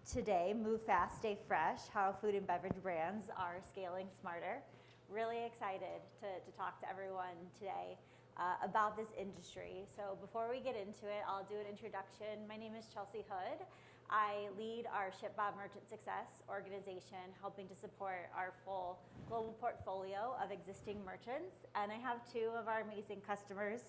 today, Move Fast, Stay Fresh, how food and beverage brands are scaling smarter. Really excited to talk to everyone today about this industry. So before we get into it, I'll do an introduction. My name is Chelsea Hood. I lead our ShipBob Merchant Success organization, helping to support our full global portfolio of existing merchants. And I have two of our amazing customers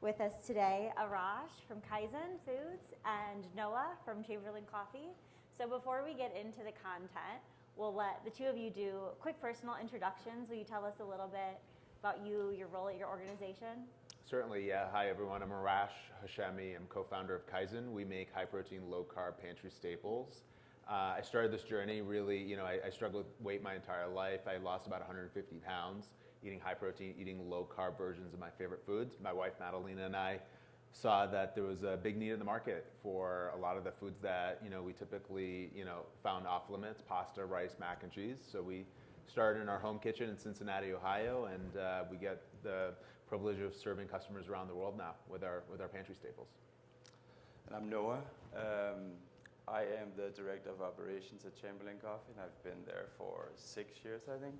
with us today, Arash from Kaizen Foods and Noah from Chamberlain Coffee. So before we get into the content, we'll let the two of you do quick personal introductions. Will you tell us a little bit about you, your role at your organization? Certainly, yeah. Hi, everyone. I'm Arash Hashemi. I'm co-founder of Kaizen. We make high-protein, low-carb pantry staples. I started this journey really, I struggled with weight my entire life. I lost about 150 pounds eating high-protein, eating low-carb versions of my favorite foods. My wife, Madalena, and I saw that there was a big need in the market for a lot of the foods that, we typically, found off limits: pasta, rice, mac and cheese. So we started in our home kitchen in Cincinnati, Ohio, and we get the privilege of serving customers around the world now with our pantry staples. And I'm Noah. I am the Director of Operations at Chamberlain Coffee, and I've been there for 6 years, I think.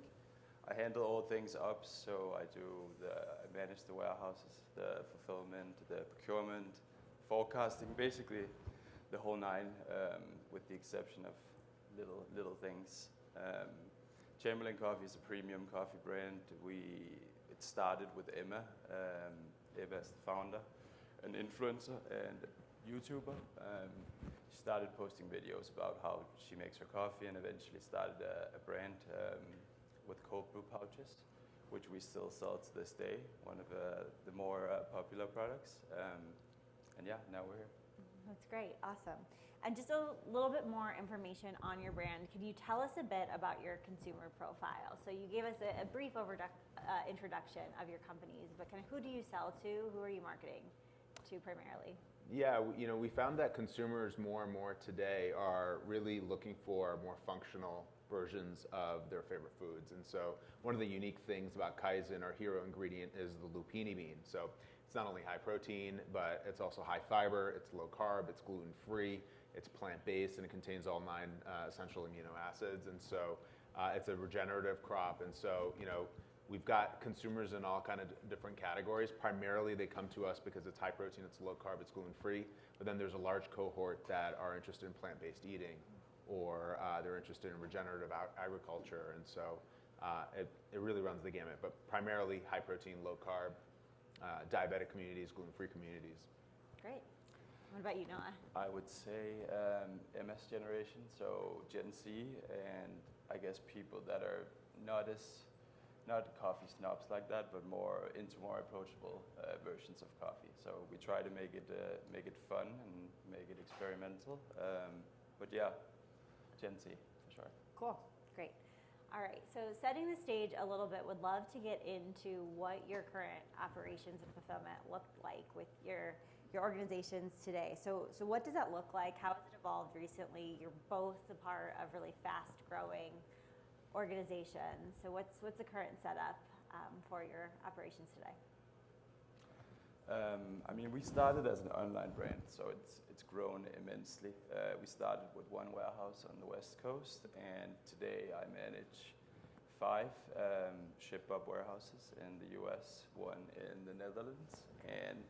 I handle all things ops, so I manage the warehouses, the fulfillment, the procurement, forecasting, basically the whole nine, with the exception of little things. Chamberlain Coffee is a premium coffee brand. It started with Emma. Emma is the founder, an influencer and YouTuber. She started posting videos about how she makes her coffee and eventually started a brand with cold brew pouches, which we still sell to this day, one of the more popular products. And yeah, now we're here. That's great, awesome. And just a little bit more information on your brand. Could you tell us a bit about your consumer profile? So you gave us a brief introduction of your companies, but kind of who do you sell to? Who are you marketing to primarily? Yeah, we found that consumers more and more today are really looking for more functional versions of their favorite foods. And so one of the unique things about Kaizen, our hero ingredient, is the lupini bean. So it's not only high protein, but it's also high fiber, it's low carb, it's gluten-free, it's plant-based, and it contains all 9 essential amino acids. And so it's a regenerative crop. And so, we've got consumers in all kind of different categories. Primarily, they come to us because it's high protein, it's low carb, it's gluten-free. But then there's a large cohort that are interested in plant-based eating, or they're interested in regenerative agriculture. And so it really runs the gamut. But primarily high protein, low carb, diabetic communities, gluten-free communities. Great. What about you, Noah? I would say MS generation, so Gen Z, and I guess people that are not coffee snobs like that, but into more approachable versions of coffee. So we try to make it fun and make it experimental. But yeah, Gen Z for sure. Cool, great. All right, so setting the stage a little bit, would love to get into what your current operations and fulfillment look like with your organizations today. So what does that look like? How has it evolved recently? You're both a part of really fast-growing organizations. So what's the current setup for your operations today? We started as an online brand, so it's grown immensely. We started with one warehouse on the West Coast, and today I manage 5 ShipBob warehouses in the US, 1 in the Netherlands, and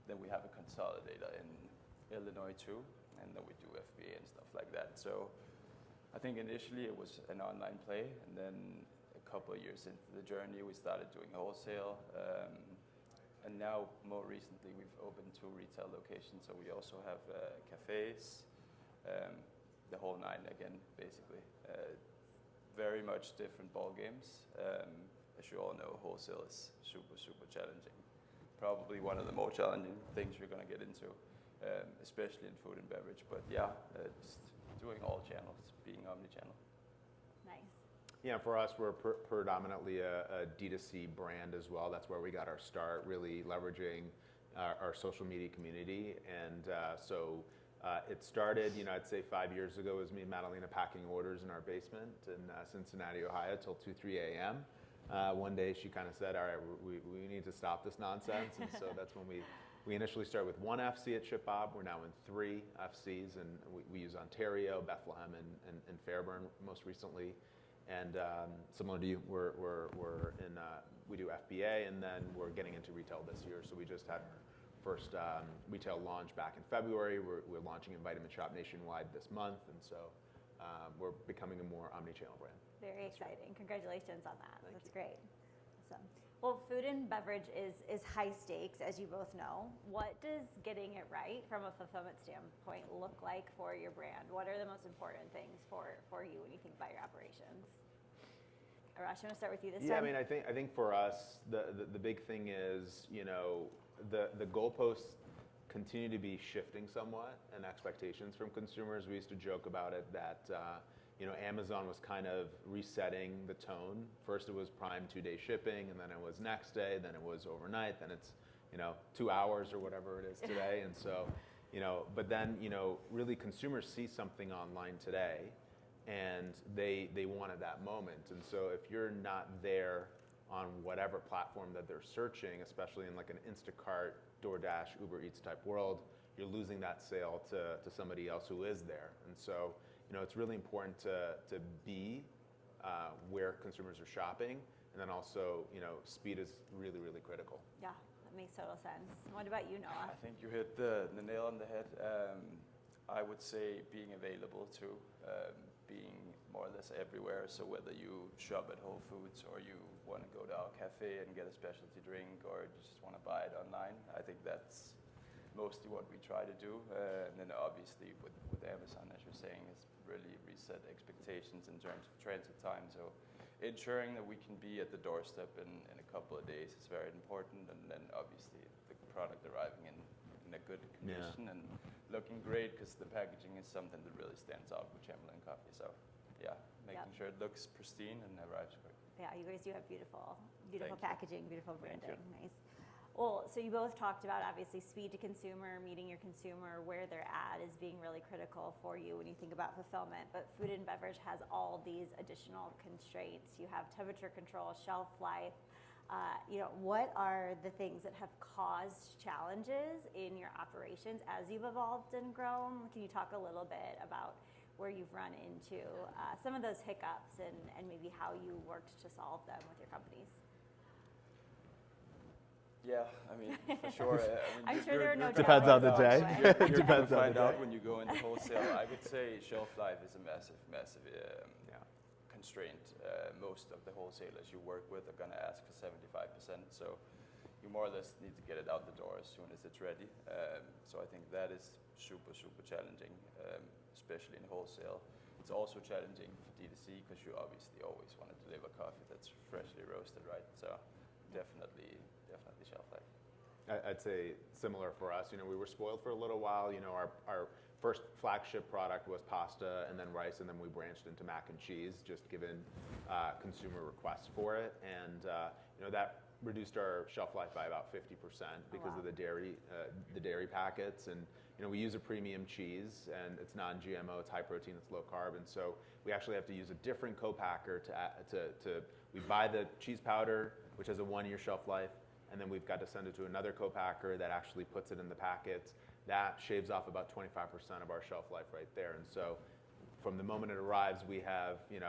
then we have a consolidator in Illinois too, and then we do FBA and stuff like that. So I think initially it was an online play, and then a couple of years into the journey, we started doing wholesale. And now, more recently, we've opened 2 retail locations. So we also have cafes, the whole 9 again, basically. Very much different ball games. As you all know, wholesale is super, super challenging. Probably one of the more challenging things you're going to get into, especially in food and beverage. But yeah, just doing all channels, being omni-channel. Nice. Yeah, for us, we're predominantly a D2C brand as well. That's where we got our start, really leveraging our social media community. And so it started, I'd say 5 years ago, it was me and Madalena packing orders in our basement in Cincinnati, Ohio, till 2, 3 a.m. One day she kind of said, all right, we need to stop this nonsense. And so that's when we we initially started with one FC at ShipBob. We're now in 3 FCs, and we use Ontario, Bethlehem, and Fairburn most recently. And similar to you, we're in we do FBA, and then we're getting into retail this year. So we just had our first retail launch back in February. We're launching in Vitamin Shop nationwide this month, and so we're becoming a more omni-channel brand. Very exciting. Congratulations on that. Thank That's you. great. Awesome. Well, food and beverage is high stakes, as you both know. What does getting it right from a fulfillment standpoint look like for your brand? What are the most important things for you when you think about your operations? Arash, I'm going to start with you this time. Yeah, I mean, I think for us, the big thing is, the goalposts continue to be shifting somewhat, and expectations from consumers. We used to joke about it that Amazon was kind of resetting the tone. First it was Prime 2-day shipping, and then it was next day, then it was overnight, then it's 2 hours or whatever it is today. And so, but then really consumers see something online today, and they wanted that moment. And so if you're not there on whatever platform that they're searching, especially in like an Instacart, DoorDash, Uber Eats type world, you're losing that sale to somebody else who is there. And so it's really important to be where consumers are shopping, and then also speed is really, really critical. Yeah, that makes total sense. What about you, Noah? I think you hit the nail on the head. I would say being available too, being more or less everywhere. So whether you shop at Whole Foods, or you want to go to our cafe and get a specialty drink, or you just want to buy it online, I think that's mostly what we try to do. And then obviously with Amazon, as you're saying, is really reset expectations in terms of transit time. So ensuring that we can be at the doorstep in a couple of days is very important. And then obviously the product arriving in a good condition and looking great, because the packaging is something that really stands out with Chamberlain Coffee. So yeah, making sure it looks pristine and arrives quick. Yeah, you guys do have beautiful Thank you. packaging, beautiful branding. Thank you. Nice. Well, so you both talked about obviously speed to consumer, meeting your consumer where they're at is being really critical for you when you think about fulfillment. But food and beverage has all these additional constraints. You have temperature control, shelf life. What are the things that have caused challenges in your operations as you've evolved and grown? Can you talk a little bit about where you've run into some of those hiccups and maybe how you worked to solve them with your companies? Yeah, I mean, for sure. I'm sure there are no Depends on the day. You're going to find out when you go into wholesale. I would say shelf life is a massive constraint. Most of the wholesalers you work with are going to ask for 75%. So you more or less need to get it out the door as soon as it's ready. So I think that is super, super challenging, especially in wholesale. It's also challenging for D2C, because you obviously always want to deliver coffee that's freshly roasted, right? So definitely shelf life. I'd say similar for us. We were spoiled for a little while. Our first flagship product was pasta and then rice, and then we branched into mac and cheese, just given consumer requests for it. And that reduced our shelf life by about 50% because of the dairy packets. And we use a premium cheese, and it's non-GMO, it's high protein, it's low carb, and so we actually have to use a different co-packer we buy the cheese powder, which has a 1-year shelf life, and then we've got to send it to another co-packer that actually puts it in the packets. That shaves off about 25% of our shelf life right there. And so from the moment it arrives, we have 9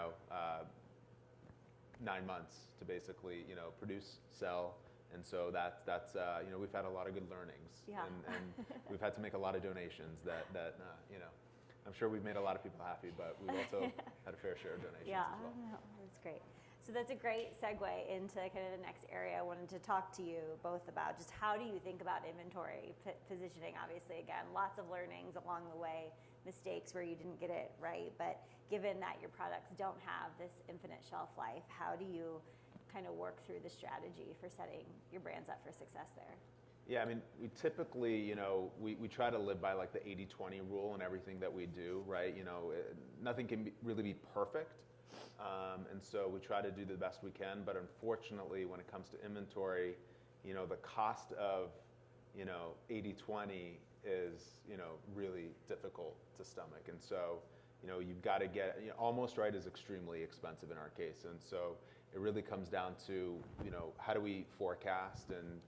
months to basically produce, sell. And so that's we've had a lot of good learnings, and we've had to make a lot of donations that I'm sure we've made a lot of people happy, but we've also had a fair share of donations as well. No, that's great. So that's a great segue into kind of the next area I wanted to talk to you both about. Just how do you think about inventory positioning? Obviously, again, lots of learnings along the way, mistakes where you didn't get it right. But given that your products don't have this infinite shelf life, how do you kind of work through the strategy for setting your brands up for success there? Yeah, I mean, we typically, we try to live by like the 80-20 rule in everything that we do, right? Nothing can really be perfect. And so we try to do the best we can, but unfortunately, when it comes to inventory, the cost of, 80-20 is, really difficult to stomach. And so, you've got to get, almost right is extremely expensive in our case. And so it really comes down to, how do we forecast and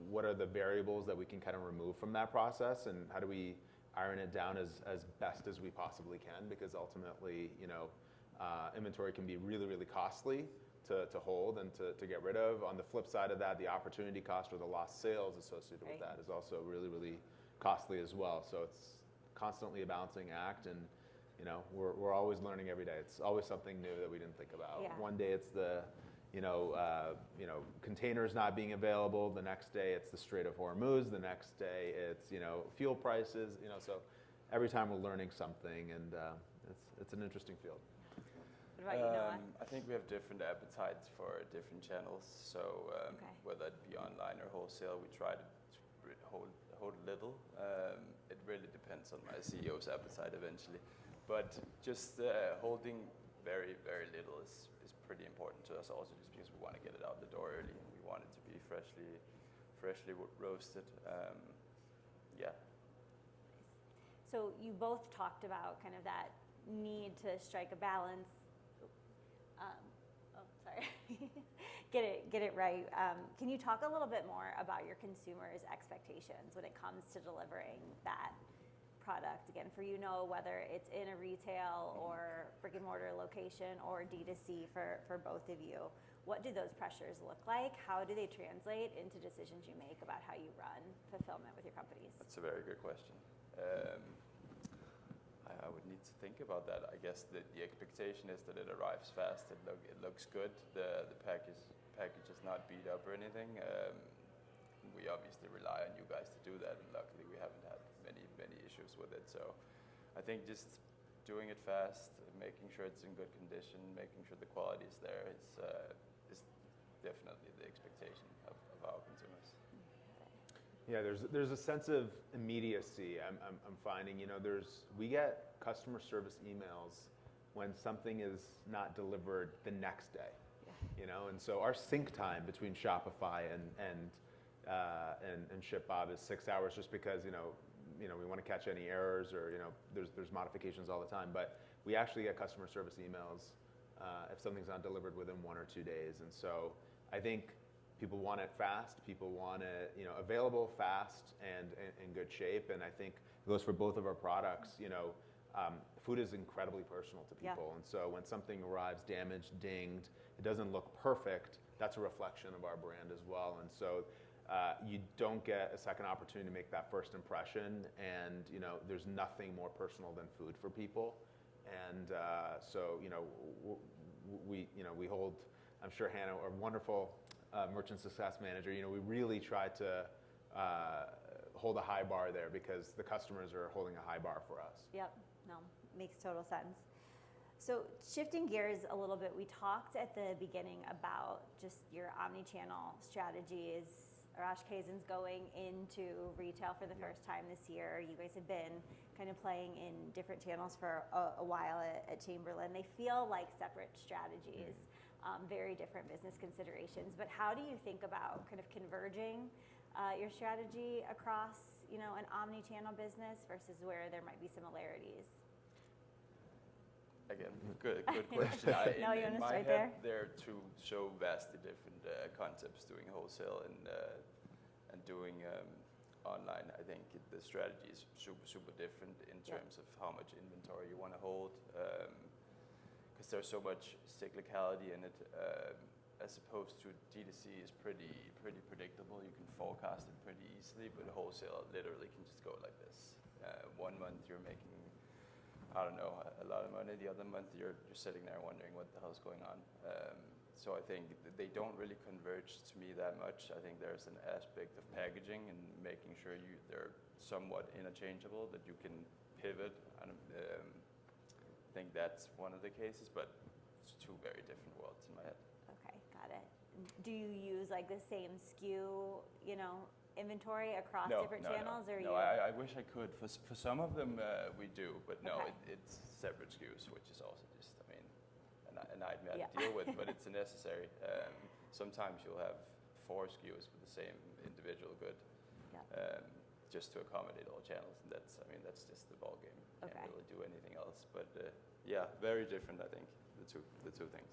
what are the variables that we can kind of remove from that process, and how do we iron it down as best as we possibly can, because ultimately, inventory can be really, really costly to hold and to get rid of. On the flip side of that, the opportunity cost or the lost sales associated with that is also really, really costly as well. So it's constantly a balancing act, and we're always learning every day. It's always something new that we didn't think about. Yeah. One day it's the containers not being available. The next day it's the Strait of Hormuz. The next day it's fuel prices. So every time we're learning something, and it's an interesting field. What about you, Noah? I think we have different appetites for different channels. So whether it be online or wholesale, we try to hold little. It really depends on my CEO's appetite eventually. But just holding very, very little is pretty important to us also, just because we want to get it out the door early. We want it to be freshly roasted. Yeah. So you both talked about kind of that need to strike a balance. Get it right. Can you talk a little bit more about your consumers' expectations when it comes to delivering that product? Again, for whether it's in a retail or brick and mortar location or D2C for both of you, what do those pressures look like? How do they translate into decisions you make about how you run fulfillment with your companies? That's a very good question. I would need to think about that. I guess the expectation is that it arrives fast. It looks good. The package is not beat up or anything. We obviously rely on you guys to do that, and luckily we haven't had many issues with it. So I think just doing it fast, making sure it's in good condition, making sure the quality is there is definitely the expectation of our consumers. Yeah, there's a sense of immediacy. I'm finding, we get customer service emails when something is not delivered the next day, and so our sync time between Shopify and ShipBob is 6 hours, just because we want to catch any errors, or there's modifications all the time. But we actually get customer service emails if something's not delivered within 1 or 2 days, and so I think people want it fast. People want it, available, fast, and in good shape. And I think it goes for both of our products. Food is incredibly personal to people, and so when something arrives damaged, dinged, it doesn't look perfect, that's a reflection of our brand as well. And so you don't get a second opportunity to make that first impression, and there's nothing more personal than food for people. And so we hold, I'm sure Hannah, our wonderful merchant success manager, we really try to hold a high bar there, because the customers are holding a high bar for us. Yep, no, makes total sense. So shifting gears a little bit, we talked at the beginning about just your omni-channel strategies. Arash, Kaizen's going into retail for the first time this year. You guys have been kind of playing in different channels for a while at Chamberlain. They feel like separate strategies. Very different business considerations, but how do you think about kind of converging your strategy across, an omni-channel business versus where there might be similarities? Again, good question. No, you in want to my start head, there? They're two so vastly different concepts, doing wholesale and doing online. I think the strategy is super different in terms of how much inventory you want to hold. Because there's so much cyclicality in it, as opposed to D2C is pretty predictable. You can forecast it pretty easily, but wholesale literally can just go like this. 1 month you're making, I don't know, a lot of money. The other month you're sitting there wondering what the hell's going on. So I think they don't really converge to me that much. I think there's an aspect of packaging and making sure they're somewhat interchangeable, that you can pivot. And I think that's one of the cases, but it's two very different worlds in my head. Okay, got it. Do you use like the same SKU, inventory across different channels? Or I wish I could. For some of them we do, but no, it's separate SKUs, which is also just, a nightmare to deal with, but it's necessary. Sometimes you'll have 4 SKUs for the same individual good, just to accommodate all channels, and that's just the ball game. Can't really do anything else. But very different, I think, the two things.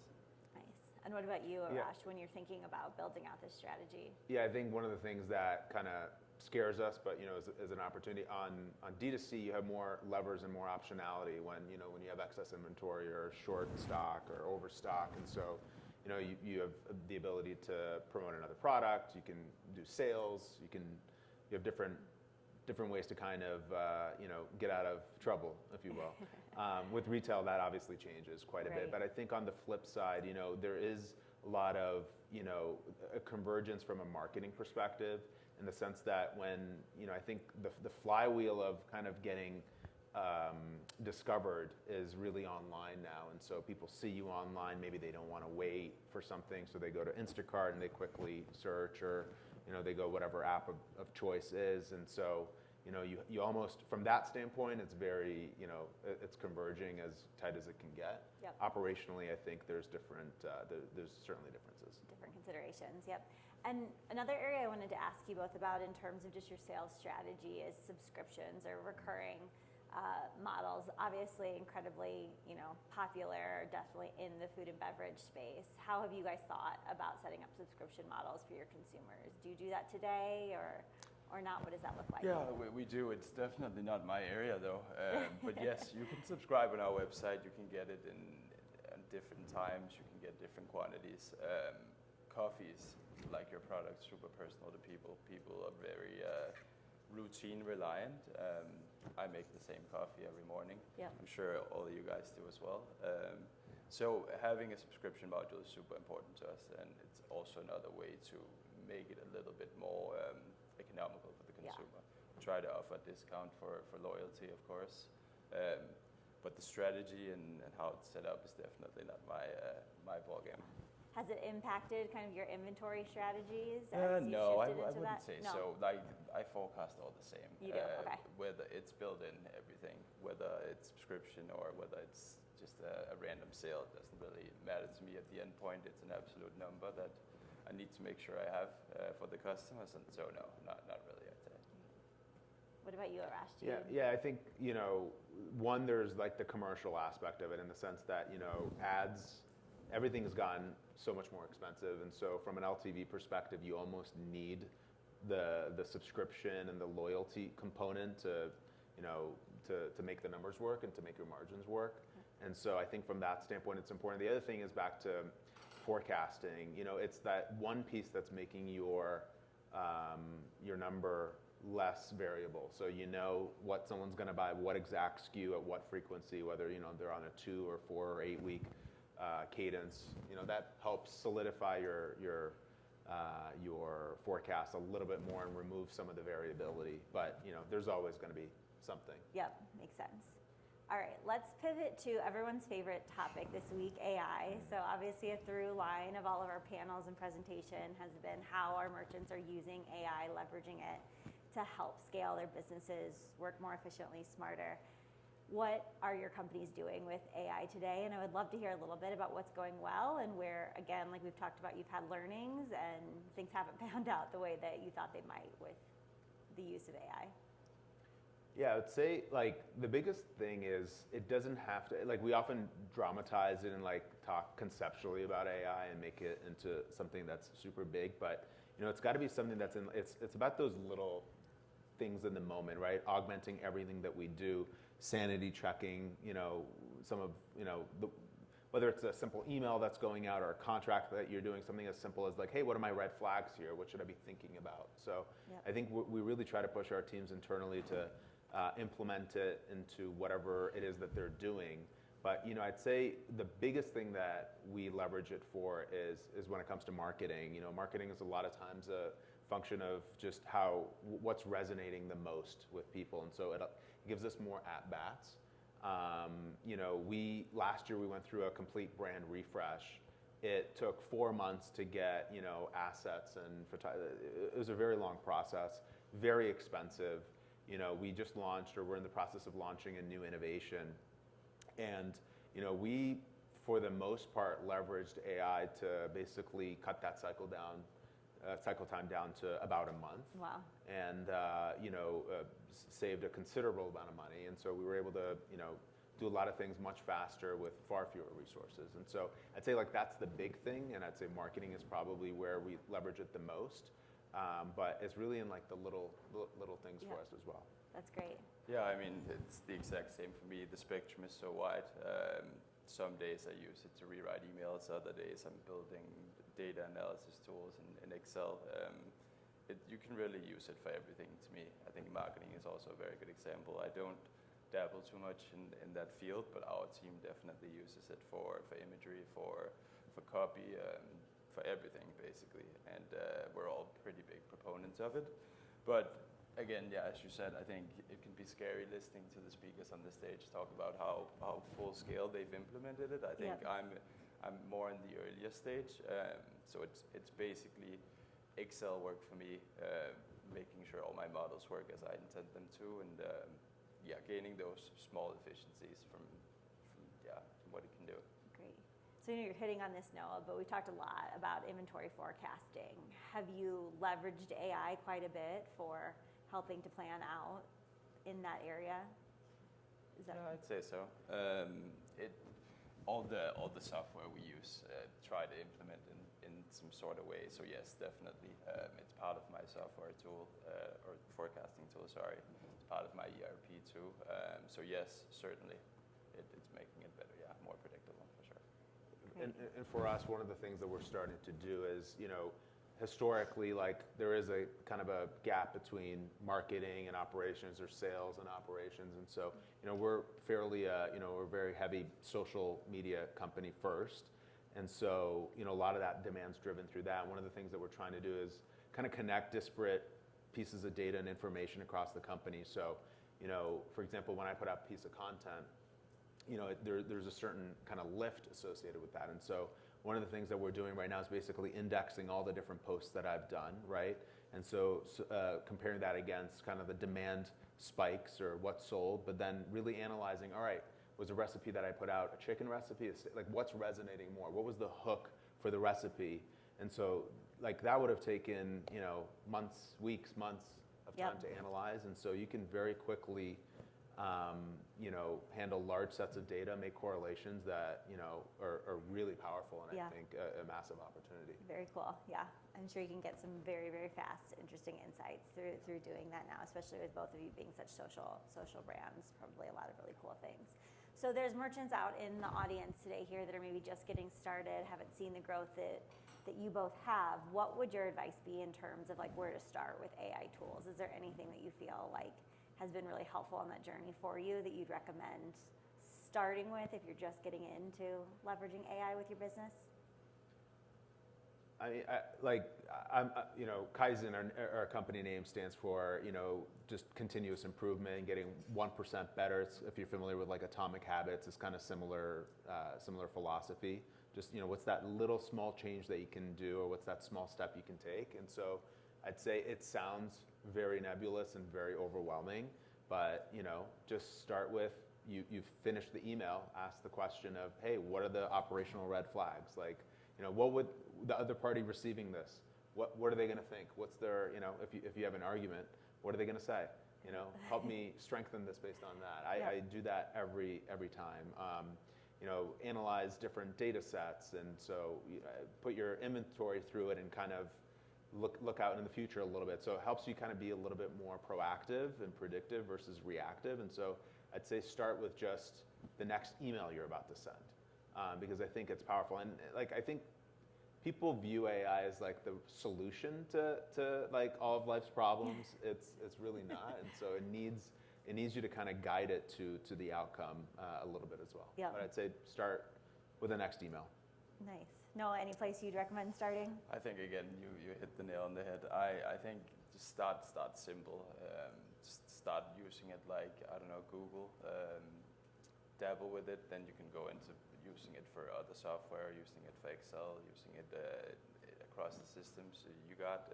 Nice. And what about you, Arash, Yeah. when you're thinking about building out this strategy? Yeah, I think one of the things that kind of scares us, but is an opportunity on D2C, you have more levers and more optionality when you have excess inventory or short stock or overstock, and so you have the ability to promote another product. You can do sales. You have different ways to kind of get out of trouble, if you will. With retail, that obviously changes quite a bit. Right. But I think on the flip side, there is a lot of a convergence from a marketing perspective, in the sense that when I think the flywheel of kind of getting discovered is really online now, and so people see you online. Maybe they don't want to wait for something, so they go to Instacart and they quickly search, or they go whatever app of choice is, and so you almost, from that standpoint, it's very it's converging as tight as it can get. Yep. Operationally, I think there's there's certainly differences. Different considerations, yep. And another area I wanted to ask you both about in terms of just your sales strategy is subscriptions or recurring models. Obviously incredibly popular, definitely in the food and beverage space. How have you guys thought about setting up subscription models for your consumers? Do you do that today or not? What does that look like? Yeah, we do. It's definitely not my area though. But yes, you can subscribe on our website. You can get it in different times. You can get different quantities. Coffees, like your product, super personal to people. People are very routine reliant. I make the same coffee every morning. Yep. I'm sure all of you guys do as well. So having a subscription module is super important to us, and it's also another way to make it a little bit more economical for the consumer. We try to offer a discount for loyalty, of course. But the strategy and how it's set up is definitely not my ballgame. Has it impacted kind of your inventory strategies No, I shifted into wouldn't that? say No. so. Like, I forecast all the same. You do, okay. Whether it's built in everything, whether it's subscription or whether it's just a random sale, it doesn't really matter to me. At the end point, it's an absolute number that I need to make sure I have for the customers, and so no, not really, I'd say. What about you, Arash? Yeah, I think one, there's like the commercial aspect of it, in the sense that ads, everything has gotten so much more expensive, and so from an LTV perspective, you almost need the subscription and the loyalty component to make the numbers work and to make your margins work. And so I think from that standpoint, it's important. The other thing is back to forecasting. It's that one piece that's making your number less variable. So what someone's going to buy, what exact SKU at what frequency, whether they're on a 2 or 4 or 8 week cadence. That helps solidify your forecast a little bit more and remove some of the variability. But there's always going to be something. Yep, makes sense. All right, let's pivot to everyone's favorite topic this week, AI. So obviously a through line of all of our panels and presentation has been how our merchants are using AI, leveraging it to help scale their businesses, work more efficiently, smarter. What are your companies doing with AI today? And I would love to hear a little bit about what's going well and where, again, like we've talked about, you've had learnings and things haven't panned out the way that you thought they might with the use of AI. Yeah, I would say like the biggest thing is it doesn't have to, like we often dramatize it and like talk conceptually about AI and make it into something that's super big, but it's got to be something that's it's about those little things in the moment, right? Augmenting everything that we do, sanity checking, some of, whether it's a simple email that's going out or a contract that you're doing, something as simple as like, hey, what are my red flags here? What should I be thinking about? So Yep. I think we really try to push our teams internally to implement it into whatever it is that they're doing. But I'd say the biggest thing that we leverage it for is when it comes to marketing. Marketing is a lot of times a function of just what's resonating the most with people, and so it gives us more at bats. Last year we went through a complete brand refresh. It took 4 months to get assets and it was a very long process, very expensive. We just launched, or we're in the process of launching, a new innovation, and we, for the most part, leveraged AI to basically cut that cycle time down to about a month. Wow. And saved a considerable amount of money. And so we were able to do a lot of things much faster with far fewer resources. And so I'd say like that's the big thing, and I'd say marketing is probably where we leverage it the most. But it's really in like the little things for us as well. That's great. Yeah, I mean, it's the exact same for me. The spectrum is so wide. Some days I use it to rewrite emails. Other days I'm building data analysis tools in Excel. You can really use it for everything to me. I think marketing is also a very good example. I don't dabble too much in that field, but our team definitely uses it for imagery, for copy, for everything basically. And we're all pretty big proponents of it. But again, yeah, as you said, I think it can be scary listening to the speakers on the stage talk about how full scale they've implemented it. I think I'm more in the earlier stage. So it's basically Excel work for me, making sure all my models work as I intend them to, and gaining those small efficiencies from what it can do. Great. So you're hitting on this, Noah, but we talked a lot about inventory forecasting. Have you leveraged AI quite a bit for helping to plan out in that area? I'd say so. All the software we use try to implement in some sort of way. So yes, definitely, it's part of my software tool or forecasting tool. Sorry, it's part of my ERP too. So yes, certainly, it's making it better. Yeah, more predictable for sure. And for us, one of the things that we're starting to do is, historically, like there is a kind of a gap between marketing and operations or sales and operations. And so, we're fairly, we're a very heavy social media company first. And so, a lot of that demand's driven through that. One of the things that we're trying to do is kind of connect disparate pieces of data and information across the company. So, for example, when I put out a piece of content, there's a certain kind of lift associated with that. And so one of the things that we're doing right now is basically indexing all the different posts that I've done, right? And so comparing that against kind of the demand spikes or what's sold, but then really analyzing, all right, was a recipe that I put out a chicken recipe? Like what's resonating more? What was the hook for the recipe? And so like that would have taken, months, weeks, months of time to analyze. And so you can very quickly handle large sets of data, make correlations that, are really powerful and I think a massive opportunity. Very cool. Yeah. I'm sure you can get some very, very fast, interesting insights through doing that now, especially with both of you being such social brands, probably a lot of really cool things. So there's merchants out in the audience today here that are maybe just getting started, haven't seen the growth that you both have. What would your advice be in terms of like where to start with AI tools? Is there anything that you feel like has been really helpful on that journey for you that you'd recommend starting with if you're just getting into leveraging AI with your business? Kaizen, our company name stands for, just continuous improvement, getting 1% better. If you're familiar with like Atomic Habits, it's kind of similar philosophy. Just, what's that little small change that you can do, or what's that small step you can take? And so I'd say it sounds very nebulous and very overwhelming, but, just start with, you've finished the email, ask the question of, hey, what are the operational red flags? Like, what would the other party receiving this? What are they going to think? What's their, if you have an argument, what are they going to say? Help me strengthen this based on that. I do that every time. Analyze different data sets, and so put your inventory through it and kind of look out in the future a little bit. So it helps you kind of be a little bit more proactive and predictive versus reactive. And so I'd say start with just the next email you're about to send, because I think it's powerful. And like I think people view AI as like the solution to like all of life's problems. It's really not, and so it needs you to kind of guide it to the outcome a little bit as well. Yeah. But I'd say start with the next email. Nice. Noah, any place you'd recommend starting? I think again you hit the nail on the head. I think just start simple. Just start using it like, I don't know, Google. Dabble with it, then you can go into using it for other software, using it for Excel, using it across the systems you got.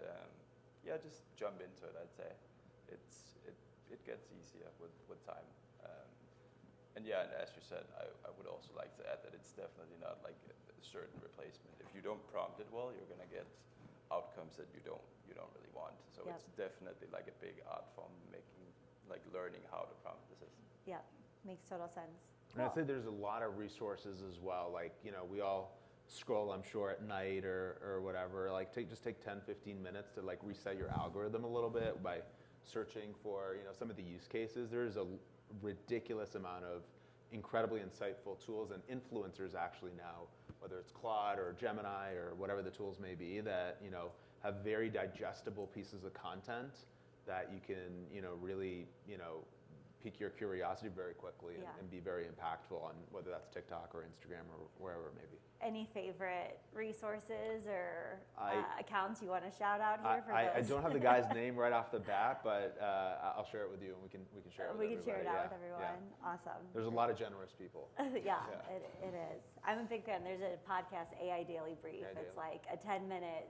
Just jump into it. I'd say it gets easier with time. And as you said, I would also like to add that it's definitely not like a certain replacement. If you don't prompt it well, you're gonna get outcomes that you don't really want. So it's definitely like a big art form, learning how to prompt the system. Yeah, makes total sense. And I'd say there's a lot of resources as well. Like, we all scroll, I'm sure, at night or whatever. Like, just take 10, 15 minutes to like reset your algorithm a little bit by searching for, some of the use cases. There's a ridiculous amount of incredibly insightful tools and influencers actually now, whether it's Claude or Gemini or whatever the tools may be, that, have very digestible pieces of content that you can, really, pique your curiosity very quickly and be very impactful on whether that's TikTok or Instagram or wherever it may be. Any favorite resources or accounts you want to shout out here for I those? don't have the guy's name right off the bat, but I'll share it with you and we can share it with everybody. We can share it out with everyone. Yeah. Awesome. There's a lot of generous people. Yeah. It is. I'm a big fan. There's a podcast, AI Daily Brief. AI It's Daily. like a 10-minute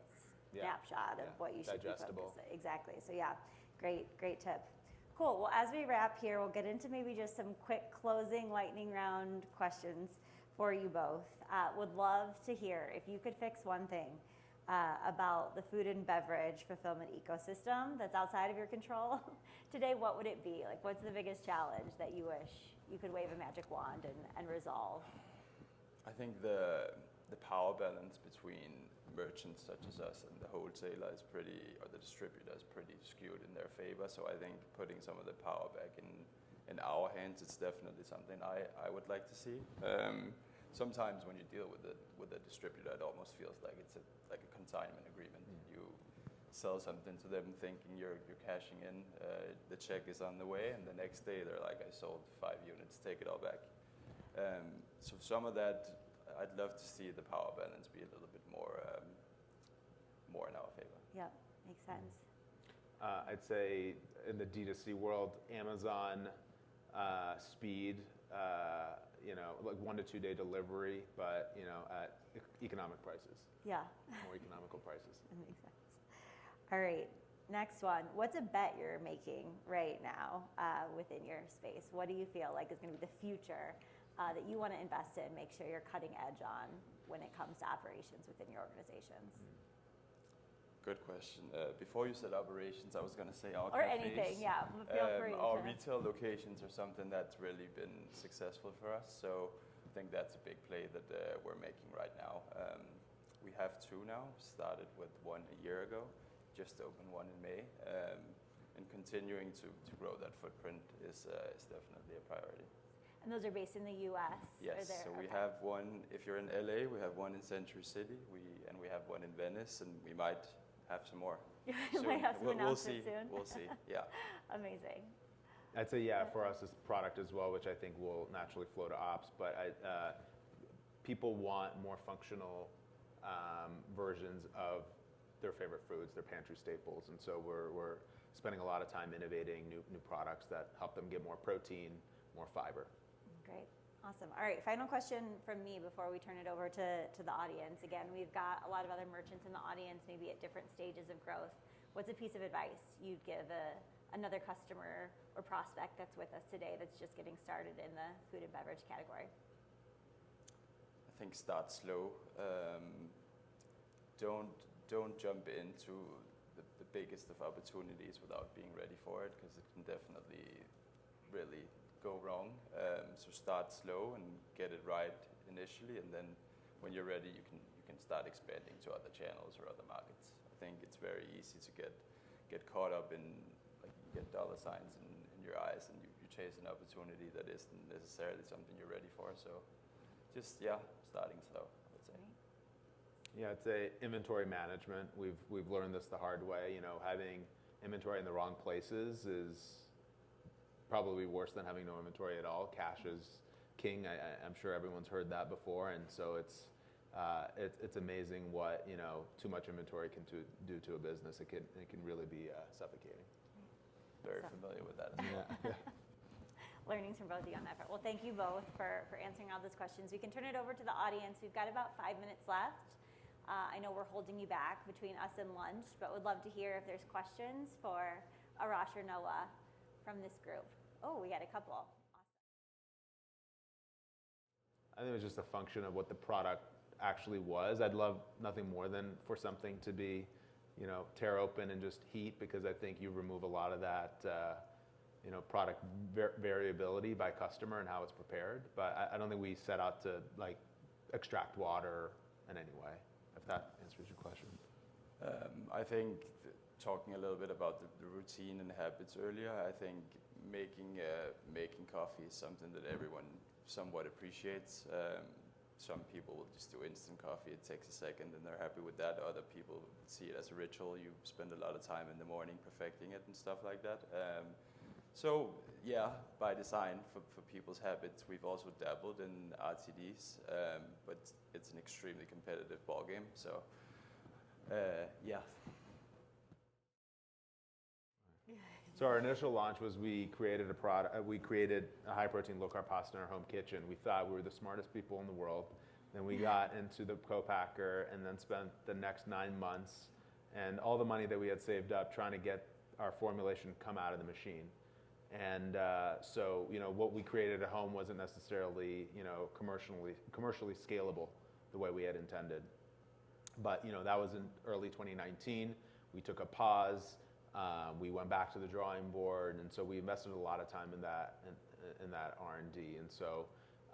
snapshot of what you should Digestible. be focused. Exactly. So yeah, great tip. Cool. Well, as we wrap here, we'll get into maybe just some quick closing lightning round questions for you both. Would love to hear if you could fix one thing about the food and beverage fulfillment ecosystem that's outside of your control today, what would it be? Like, what's the biggest challenge that you wish you could wave a magic wand and resolve? I think the power balance between merchants such as us and the wholesaler is or the distributor is pretty skewed in their favor. So I think putting some of the power back in our hands is definitely something I would like to see. Sometimes when you deal with a distributor, it almost feels like it's like a consignment agreement. You sell something to them thinking you're cashing in, the check is on the way, and the next day they're like, I sold 5 units, take it all back. So some of that, I'd love to see the power balance be a little bit more in our favor. Yep, makes sense. I'd say in the D2C world, Amazon, speed, like 1 to 2 day delivery, but at economic prices. Yeah. More economical prices. That makes sense. All right, next one. What's a bet you're making right now within your space? What do you feel like is going to be the future that you want to invest in, make sure you're cutting edge on when it comes to operations within your organizations? Good question. Before you said operations, I was going to say our Or cafes. anything, yeah. Feel free. Our retail locations are something that's really been successful for us. So I think that's a big play that we're making right now. We have 2 now. Started with 1 a year ago. Just opened 1 in May. And continuing to grow that footprint is definitely a priority. And those are based in the U.S.? Yes, so we have 1, if you're in LA, we have 1 in Century City, and we have 1 in Venice, and we might have some more. You might have some announcements see. soon. We'll see, yeah. Amazing. I'd say, for us, it's product as well, which I think will naturally flow to ops, but people want more functional versions of their favorite foods, their pantry staples, and so we're spending a lot of time innovating new products that help them get more protein, more fiber. Great. Awesome. All right, final question from me before we turn it over to the audience. Again, we've got a lot of other merchants in the audience, maybe at different stages of growth. What's a piece of advice you'd give another customer or prospect that's with us today that's just getting started in the food and beverage category? I think start slow. Don't jump into the biggest of opportunities without being ready for it, because it can definitely really go wrong. So start slow and get it right initially, and then when you're ready, you can start expanding to other channels or other markets. I think it's very easy to get caught up in, like, you get dollar signs in your eyes, and you chase an opportunity that isn't necessarily something you're ready for. So just starting slow, I would say. Yeah, I'd say inventory management. We've learned this the hard way. Having inventory in the wrong places is probably worse than having no inventory at all. Cash is king. I'm sure everyone's heard that before, and so it's amazing what too much inventory can do to a business. It can really be suffocating. Very familiar with that. Yeah. Learnings from both of you on that part. Well, thank you both for answering all those questions. We can turn it over to the audience. We've got about 5 minutes left. I know we're holding you back between us and lunch, but would love to hear if there's questions for Arash or Noah from this group. Oh, we got a couple. Awesome. I think it was just a function of what the product actually was. I'd love nothing more than for something to be, tear open and just heat, because I think you remove a lot of that product variability by customer and how it's prepared. But I don't think we set out to like extract water in any way, if that answers your question. I think talking a little bit about the routine and habits earlier, I think making coffee is something that everyone somewhat appreciates. Some people will just do instant coffee. It takes a second and they're happy with that. Other people see it as a ritual. You spend a lot of time in the morning perfecting it and stuff like that. So yeah, by design for people's habits, we've also dabbled in RTDs, but it's an extremely competitive ballgame. So yeah. So our initial launch was we created a high protein, low carb pasta in our home kitchen. We thought we were the smartest people in the world. Then we got into the co-packer and then spent the next 9 months and all the money that we had saved up trying to get our formulation come out of the machine. And so what we created at home wasn't necessarily commercially scalable the way we had intended. But that was in early 2019. We took a pause. We went back to the drawing board, and so we invested a lot of time in that R&D. And so,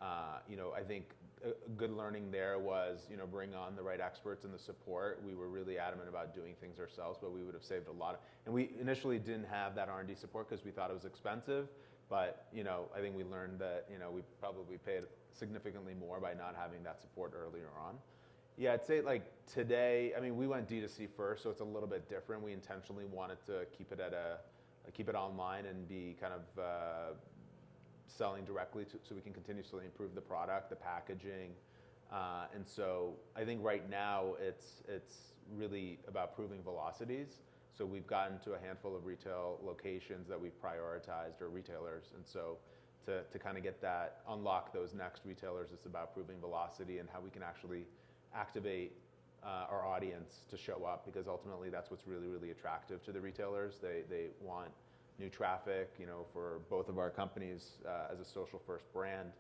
I think a good learning there was, bring on the right experts and the support. We were really adamant about doing things ourselves, but we would have saved a lot. And we initially didn't have that R&D support because we thought it was expensive. But I think we learned that we probably paid significantly more by not having that support earlier on. Yeah, I'd say like today, we went D2C first, so it's a little bit different. We intentionally wanted to keep it online and be kind of selling directly so we can continuously improve the product, the packaging. And so I think right now it's really about proving velocities. So we've gotten to a handful of retail locations that we've prioritized, or retailers. And so to kind of unlock those next retailers, it's about proving velocity and how we can actually activate our audience to show up, because ultimately that's what's really, really attractive to the retailers. They want new traffic, for both of our companies as a social first brand.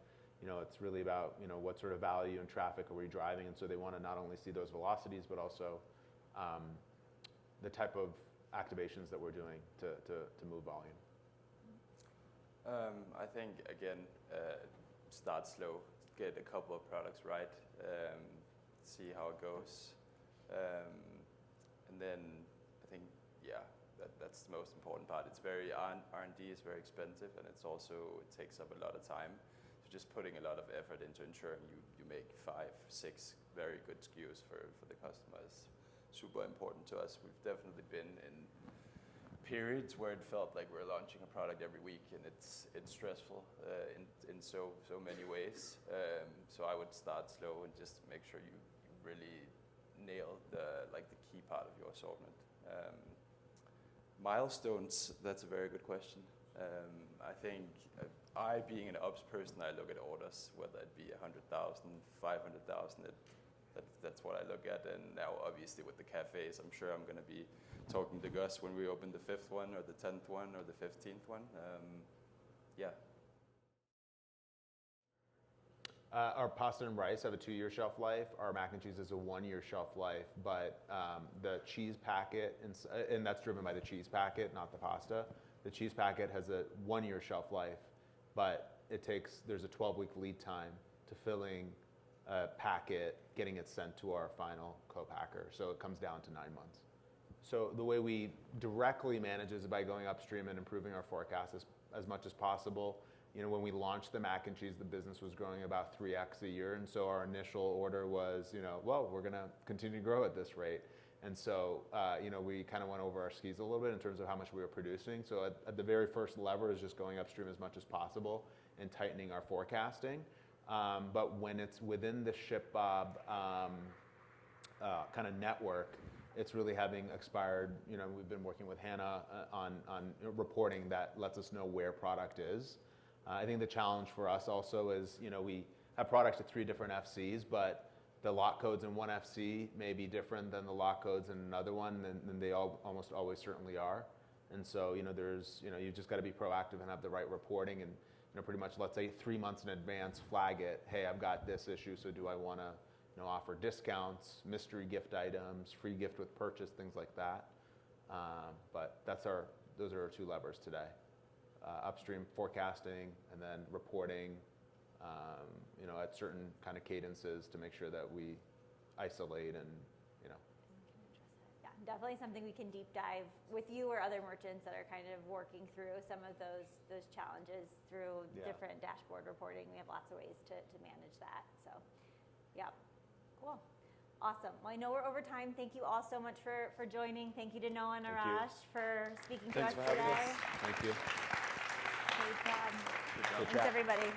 It's really about, what sort of value and traffic are we driving. And so they want to not only see those velocities, but also the type of activations that we're doing to move volume. I think, again, start slow, get a couple of products right, see how it goes. And then I think, that's the most important part. It's R&D is very expensive, and it takes up a lot of time. So just putting a lot of effort into ensuring you make 5, 6 very good SKUs for the customers, super important to us. We've definitely been in periods where it felt like we're launching a product every week, and it's stressful in so many ways. So I would start slow and just make sure you really nail the key part of your assortment. Milestones, that's a very good question. I think being an ops person, I look at orders, whether it be 100,000, 500,000. That's what I look at. And now, obviously, with the cafes, I'm sure I'm going to be talking to Gus when we open the 5th one, or the 10th one, or the 15th one. Yeah. Our pasta and rice have a 2-year shelf life. Our mac and cheese has a 1-year shelf life, but the cheese packet, and that's driven by the cheese packet, not the pasta. The cheese packet has a 1-year shelf life, but there's a 12-week lead time to filling a packet, getting it sent to our final co-packer. So it comes down to 9 months. So the way we directly manage is by going upstream and improving our forecast as much as possible. When we launched the mac and cheese, the business was growing about 3x a year. And so our initial order was, we're going to continue to grow at this rate. And so, we kind of went over our skis a little bit in terms of how much we were producing. So at the very first lever is just going upstream as much as possible and tightening our forecasting. But when it's within the ShipBob kind of network, it's really having expired. We've been working with Hannah on reporting that lets us know where product is. I think the challenge for us also is, we have products at 3 different FCs, but the lot codes in one FC may be different than the lot codes in another one, than they almost always certainly are. And so, you've just got to be proactive and have the right reporting, and pretty much, let's say 3 months in advance, flag it. Hey, I've got this issue, so do I want to offer discounts, mystery gift items, free gift with purchase, things like that. But those are our 2 levers today. upstream forecasting and then reporting, at certain kind of cadences to make sure that we isolate and, Yeah, definitely something we can deep dive with you or other merchants that are kind of working through some of those challenges through different dashboard reporting. We have lots of ways to manage that. So, yeah, cool. Awesome. Well, I know we're over time. Thank you all so much for joining. Thank you to Noah and Arash for speaking to us Thanks for having today. us. Thank you. Great job. Good Thanks, chat. everybody.